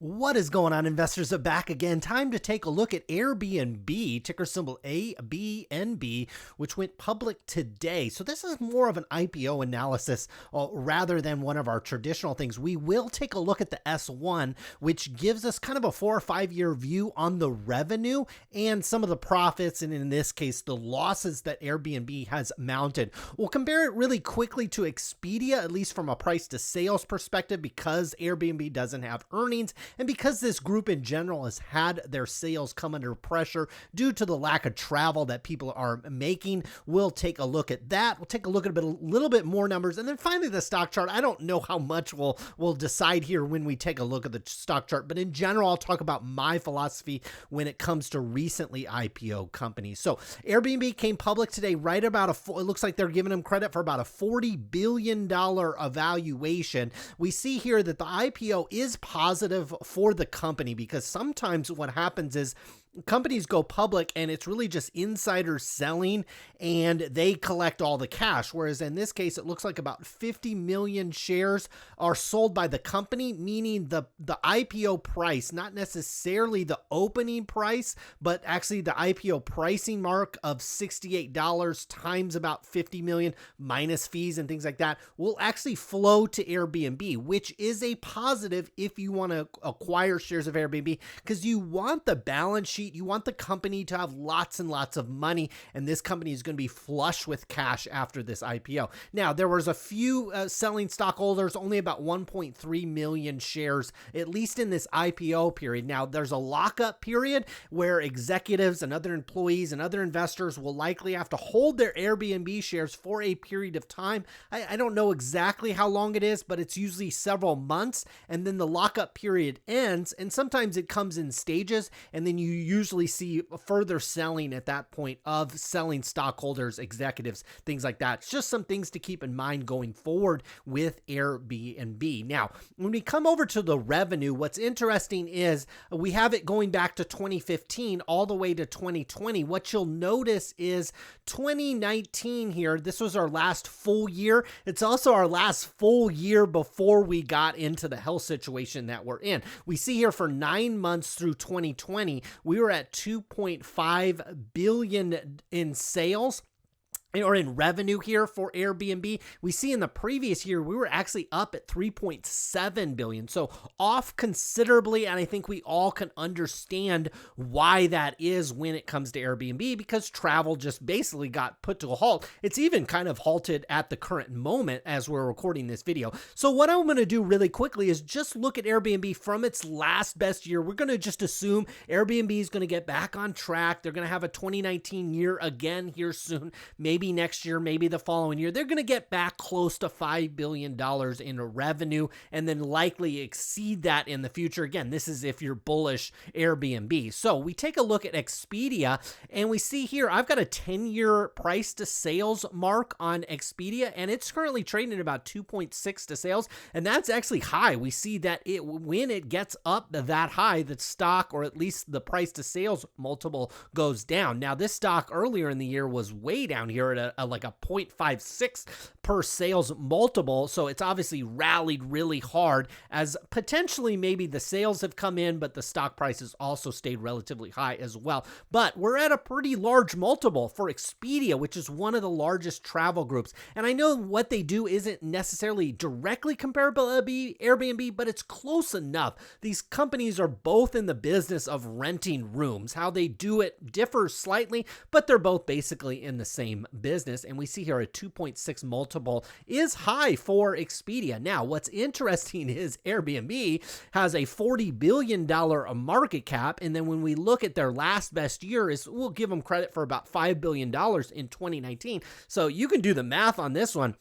What is going on, investors? Are back again. Time to take a look at Airbnb, ticker symbol ABNB, which went public today. So this is more of an IPO analysis rather than one of our traditional things. We will take a look at the S1, which gives us kind of a 4 or 5 year view on the revenue and some of the profits, and in this case, the losses that Airbnb has mounted. We'll compare it really quickly to Expedia, at least from a price to sales perspective, because Airbnb doesn't have earnings. And because this group in general has had their sales come under pressure due to the lack of travel that people are making, we'll take a look at that. We'll take a look at a little bit more numbers. And then finally, the stock chart. I don't know how much we'll decide here when we take a look at the stock chart, but in general, I'll talk about my philosophy when it comes to recently IPO companies. So Airbnb came public today, right about it looks like they're giving them credit for about a $40 billion valuation. We see here that the IPO is positive for the company, because sometimes what happens is companies go public and it's really just insider selling and they collect all the cash. Whereas in this case, it looks like about 50 million shares are sold by the company, meaning the IPO price, not necessarily the opening price, but actually the IPO pricing mark of $68 times about 50 million minus fees and things like that will actually flow to Airbnb, which is a positive if you want to acquire shares of Airbnb, because you want the balance sheet. You want the company to have lots and lots of money, and this company is going to be flush with cash after this IPO. Now, there was a few selling stockholders, only about 1.3 million shares, at least in this IPO period. Now, there's a lockup period where executives and other employees and other investors will likely have to hold their Airbnb shares for a period of time. I don't know exactly how long it is, but it's usually several months, and then the lockup period ends, and sometimes it comes in stages, and then you usually see further selling at that point of selling stockholders, executives, things like that. It's just some things to keep in mind going forward with Airbnb. Now, when we come over to the revenue, what's interesting is we have it going back to 2015 all the way to 2020. What you'll notice is 2019 here, this was our last full year. It's also our last full year before we got into the health situation that we're in. We see here for 9 months through 2020, we were at 2.5 billion in sales, or in revenue here for Airbnb. We see in the previous year, we were actually up at 3.7 billion. So off considerably. And I think we all can understand why that is when it comes to Airbnb, because travel just basically got put to a halt. It's even kind of halted at the current moment as we're recording this video. So what I'm going to do really quickly is just look at Airbnb from its last best year. We're going to just assume Airbnb is going to get back on track. They're going to have a 2019 year again here soon. Maybe next year, maybe the following year, they're going to get back close to $5 billion in revenue and then likely exceed that in the future. Again, this is if you're bullish Airbnb. So we take a look at Expedia and we see here, I've got a 10-year price to sales mark on Expedia, and it's currently trading at about 2.6 to sales. And that's actually high. We see that when it gets up that high, the stock, or at least the price to sales multiple, goes down. Now, this stock earlier in the year was way down here at like a 0.56 per sales multiple. So it's obviously rallied really hard, as potentially maybe the sales have come in, but the stock price has also stayed relatively high as well. But we're at a pretty large multiple for Expedia, which is one of the largest travel groups. And I know what they do isn't necessarily directly comparable to Airbnb, but it's close enough. These companies are both in the business of renting rooms. How they do it differs slightly, but they're both basically in the same business. And we see here a 2.6 multiple is high for Expedia. Now, what's interesting is Airbnb has a $40 billion market cap. And then when we look at their last best year, we'll give them credit for about $5 billion in 2019. So you can do the math on this one.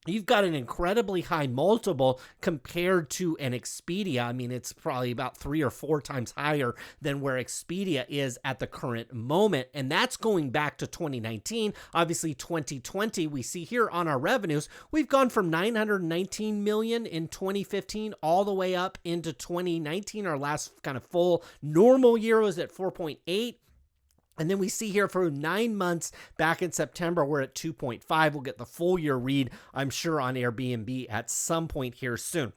You've got an incredibly high multiple compared to an Expedia. I mean, it's probably about 3 or 4 times higher than where Expedia is at the current moment. And that's going back to 2019. Obviously, 2020, we see here on our revenues, we've gone from 919 million in 2015 all the way up into 2019. Our last kind of full normal year was at 4.8. And then we see here for 9 months back in September, we're at 2.5. We'll get the full year read, I'm sure, on Airbnb at some point here soon.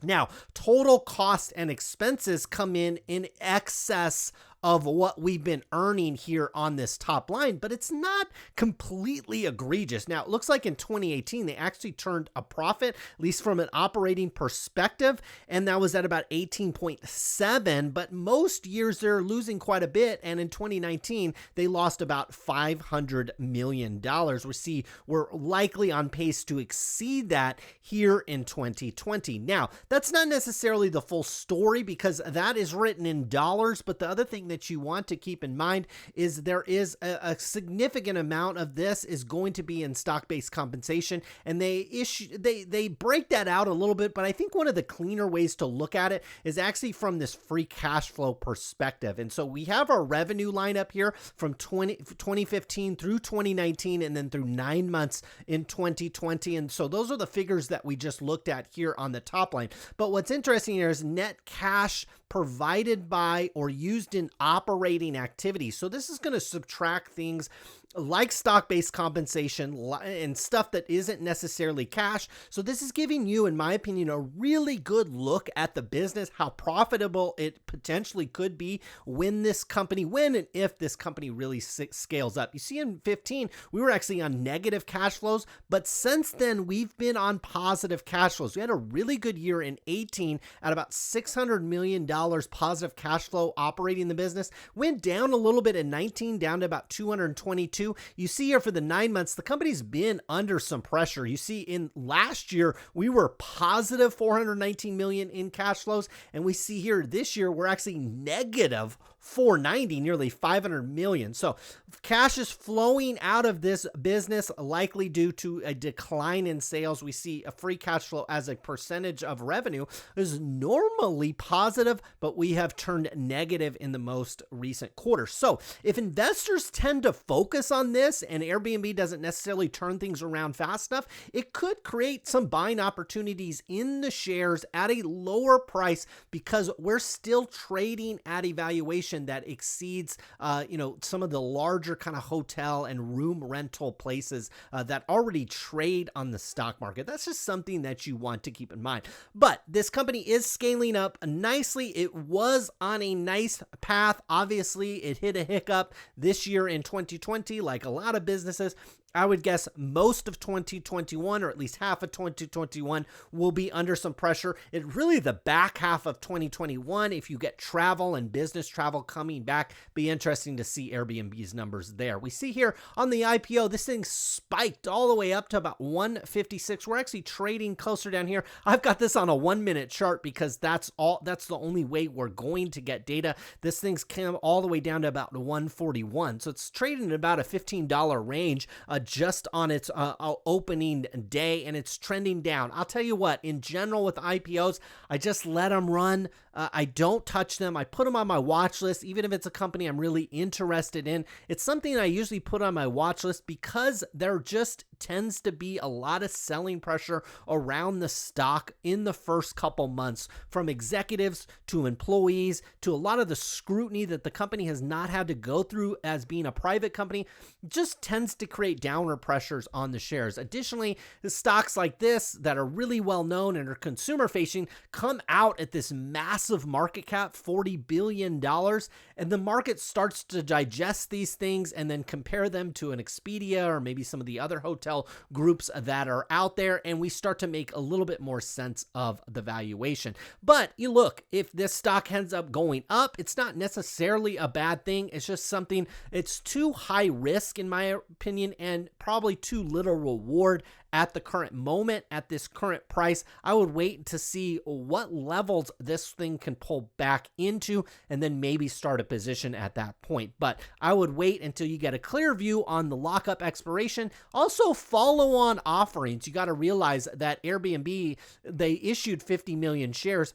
Now, total cost and expenses come in excess of what we've been earning here on this top line, but it's not completely egregious. Now, it looks like in 2018, they actually turned a profit, at least from an operating perspective, and that was at about 18.7, but most years they're losing quite a bit, and in 2019, they lost about $500 million. We see we're likely on pace to exceed that here in 2020. Now, that's not necessarily the full story because that is written in dollars, but the other thing that you want to keep in mind is there is a significant amount of this is going to be in stock-based compensation, and they break that out a little bit, but I think one of the cleaner ways to look at it is actually from this free cash flow perspective. And so we have our revenue line up here from 2015 through 2019 and then through 9 months in 2020. And so those are the figures that we just looked at here on the top line. But what's interesting here is net cash provided by or used in operating activities. So this is going to subtract things like stock-based compensation and stuff that isn't necessarily cash. So this is giving you, in my opinion, a really good look at the business, how profitable it potentially could be when and if this company really scales up. You see in 15, we were actually on negative cash flows, but since then we've been on positive cash flows. We had a really good year in 18 at about $600 million positive cash flow operating the business. Went down a little bit in 19, down to about 222. You see here for the 9 months, the company's been under some pressure. You see in last year, we were positive 419 million in cash flows. And we see here this year, we're actually negative 490, nearly 500 million. So cash is flowing out of this business, likely due to a decline in sales. We see a free cash flow as a percentage of revenue is normally positive, but we have turned negative in the most recent quarter. So if investors tend to focus on this and Airbnb doesn't necessarily turn things around fast enough, it could create some buying opportunities in the shares at a lower price because we're still trading at a valuation that exceeds, some of the larger kind of hotel and room rental places that already trade on the stock market. That's just something that you want to keep in mind. But this company is scaling up nicely. It was on a nice path. Obviously, it hit a hiccup this year in 2020, like a lot of businesses. I would guess most of 2021, or at least half of 2021, will be under some pressure. It really the back half of 2021, if you get travel and business travel coming back, be interesting to see Airbnb's numbers there. We see here on the IPO, this thing spiked all the way up to about 156. We're actually trading closer down here. I've got this on a 1-minute chart because that's the only way we're going to get data. This thing's come all the way down to about 141. So it's trading at about a $15 range. Just on its opening day, and it's trending down. I'll tell you what, in general with IPOs, I just let them run. I don't touch them. I put them on my watch list, even if it's a company I'm really interested in. It's something I usually put on my watch list because there just tends to be a lot of selling pressure around the stock in the first couple months, from executives to employees to a lot of the scrutiny that the company has not had to go through as being a private company. Just tends to create downward pressures on the shares. Additionally, the stocks like this that are really well known and are consumer facing come out at this massive market cap, $40 billion, and the market starts to digest these things and then compare them to an Expedia or maybe some of the other hotel groups that are out there, and we start to make a little bit more sense of the valuation. But you look, if this stock ends up going up, it's not necessarily a bad thing. It's just something, it's too high risk in my opinion and probably too little reward at the current moment, at this current price. I would wait to see what levels this thing can pull back into and then maybe start a position at that point. But I would wait until you get a clear view on the lockup expiration. Also, follow-on offerings. You got to realize that Airbnb, they issued 50 million shares.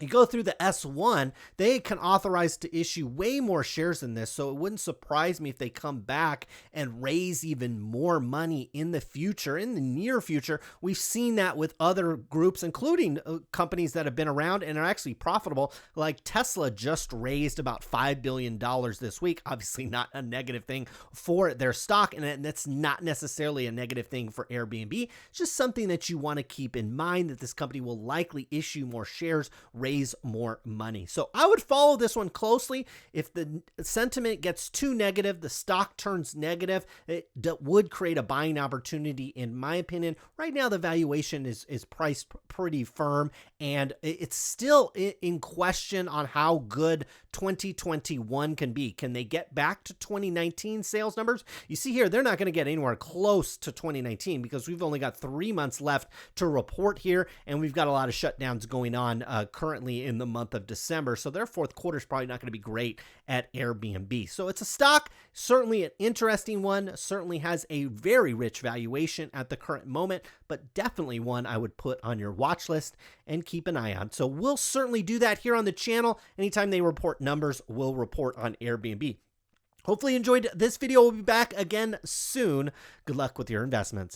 you go through the S1, they can authorize to issue way more shares than this. So it wouldn't surprise me if they come back and raise even more money in the future, in the near future. We've seen that with other groups, including companies that have been around and are actually profitable. Like Tesla just raised about $5 billion this week. Obviously not a negative thing for their stock, and that's not necessarily a negative thing for Airbnb. It's just something that you want to keep in mind, that this company will likely issue more shares, raise more money. So I would follow this one closely. If the sentiment gets too negative, the stock turns negative, it would create a buying opportunity, in my opinion. Right now, the valuation is priced pretty firm, and it's still in question on how good 2021 can be. Can they get back to 2019 sales numbers? You see here, they're not going to get anywhere close to 2019 because we've only got 3 months left to report here, and we've got a lot of shutdowns going on currently in the month of December. So their fourth quarter is probably not going to be great at Airbnb. So it's a stock, certainly an interesting one, certainly has a very rich valuation at the current moment, but definitely one I would put on your watch list and keep an eye on. So we'll certainly do that here on the channel. Anytime they report numbers, we'll report on Airbnb. Hopefully you enjoyed this video. We'll be back again soon. Good luck with your investments.